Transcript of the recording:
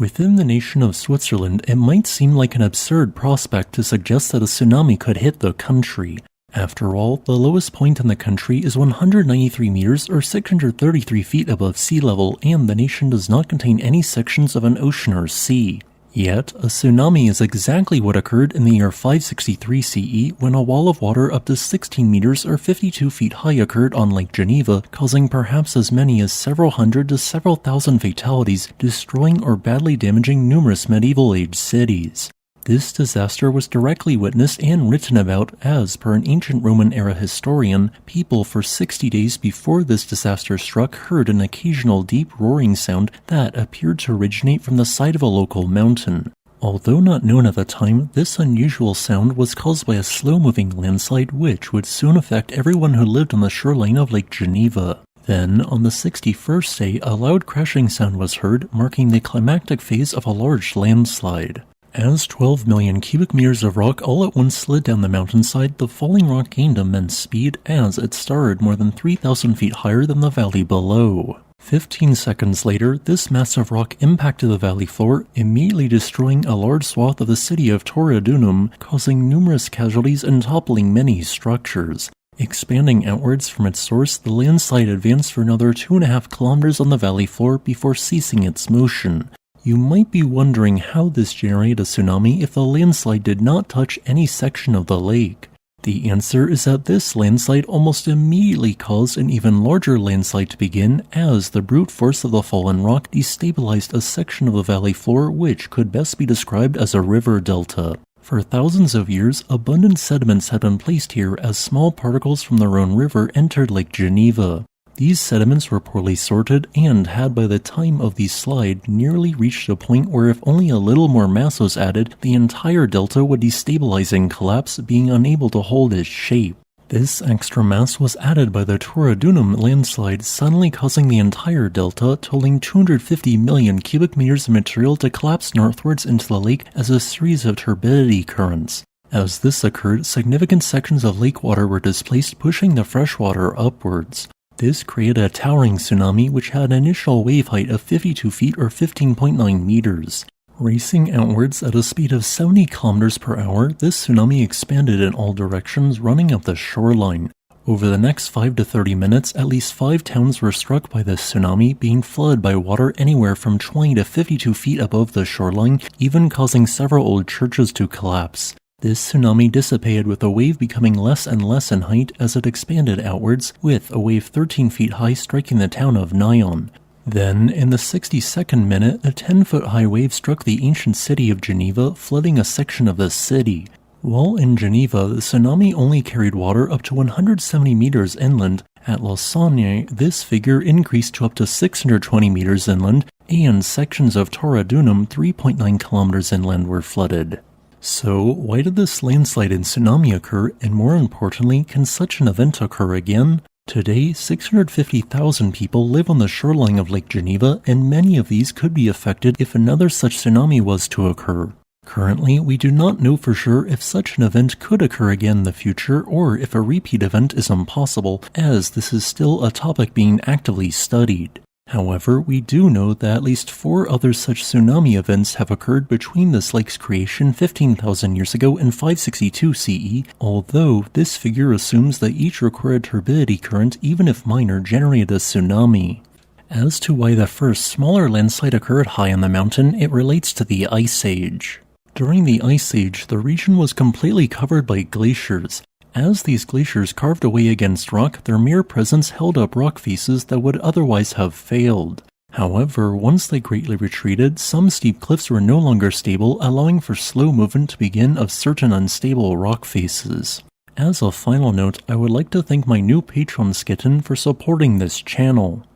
Within the nation of Switzerland, it might seem like an absurd prospect to suggest that a tsunami could hit the country. After all, the lowest point in the country is 193 meters or 633 feet above sea level, and the nation does not contain any sections of an ocean or sea. Yet, a tsunami is exactly what occurred in the year 563 CE when a wall of water up to 16 meters or 52 feet high occurred on Lake Geneva, causing perhaps as many as several hundred to several thousand fatalities, destroying or badly damaging numerous medieval age cities. This disaster was directly witnessed and written about as, per an ancient Roman-era historian, people for 60 days before this disaster struck heard an occasional deep roaring sound that appeared to originate from the side of a local mountain. Although not known at the time, this unusual sound was caused by a slow-moving landslide which would soon affect everyone who lived on the shoreline of Lake Geneva. Then, on the 61st day, a loud crashing sound was heard, marking the climactic phase of a large landslide. As 12 million cubic meters of rock all at once slid down the mountainside, the falling rock gained immense speed as it started more than 3,000 feet higher than the valley below. 15 seconds later, this massive rock impacted the valley floor, immediately destroying a large swath of the city of Tauredunum, causing numerous casualties and toppling many structures. Expanding outwards from its source, the landslide advanced for another 2.5 kilometers on the valley floor before ceasing its motion. You might be wondering how this generated a tsunami if the landslide did not touch any section of the lake. The answer is that this landslide almost immediately caused an even larger landslide to begin, as the brute force of the fallen rock destabilized a section of the valley floor which could best be described as a river delta. For thousands of years, abundant sediments had been placed here as small particles from the Rhone River entered Lake Geneva. These sediments were poorly sorted and had by the time of the slide nearly reached a point where if only a little more mass was added, the entire delta would destabilize and collapse, being unable to hold its shape. This extra mass was added by the Tauredunum landslide, suddenly causing the entire delta, totaling 250 million cubic meters of material, to collapse northwards into the lake as a series of turbidity currents. As this occurred, significant sections of lake water were displaced, pushing the fresh water upwards. This created a towering tsunami which had an initial wave height of 52 feet or 15.9 meters. Racing outwards at a speed of 70 kilometers per hour, this tsunami expanded in all directions, running up the shoreline. Over the next 5 to 30 minutes, at least 5 towns were struck by this tsunami, being flooded by water anywhere from 20 to 52 feet above the shoreline, even causing several old churches to collapse. This tsunami dissipated with the wave becoming less and less in height as it expanded outwards, with a wave 13 feet high striking the town of Nyon. Then, in the 62nd minute, a 10-foot-high wave struck the ancient city of Geneva, flooding a section of the city. While in Geneva, the tsunami only carried water up to 170 meters inland. At Lausanne, this figure increased to up to 620 meters inland, and sections of Tauredunum 3.9 kilometers inland were flooded. So, why did this landslide and tsunami occur, and more importantly, can such an event occur again? Today, 650,000 people live on the shoreline of Lake Geneva, and many of these could be affected if another such tsunami was to occur. Currently, we do not know for sure if such an event could occur again in the future, or if a repeat event is impossible, as this is still a topic being actively studied. However, we do know that at least 4 other such tsunami events have occurred between this lake's creation 15,000 years ago and 562 CE, although this figure assumes that each recorded turbidity current, even if minor, generated a tsunami. As to why the first smaller landslide occurred high on the mountain, it relates to the Ice Age. During the Ice Age, the region was completely covered by glaciers. As these glaciers carved away against rock, their mere presence held up rock faces that would otherwise have failed. However, once they greatly retreated, some steep cliffs were no longer stable, allowing for slow movement to begin of certain unstable rock faces. As a final note, I would like to thank my new Patreon skitten for supporting this channel.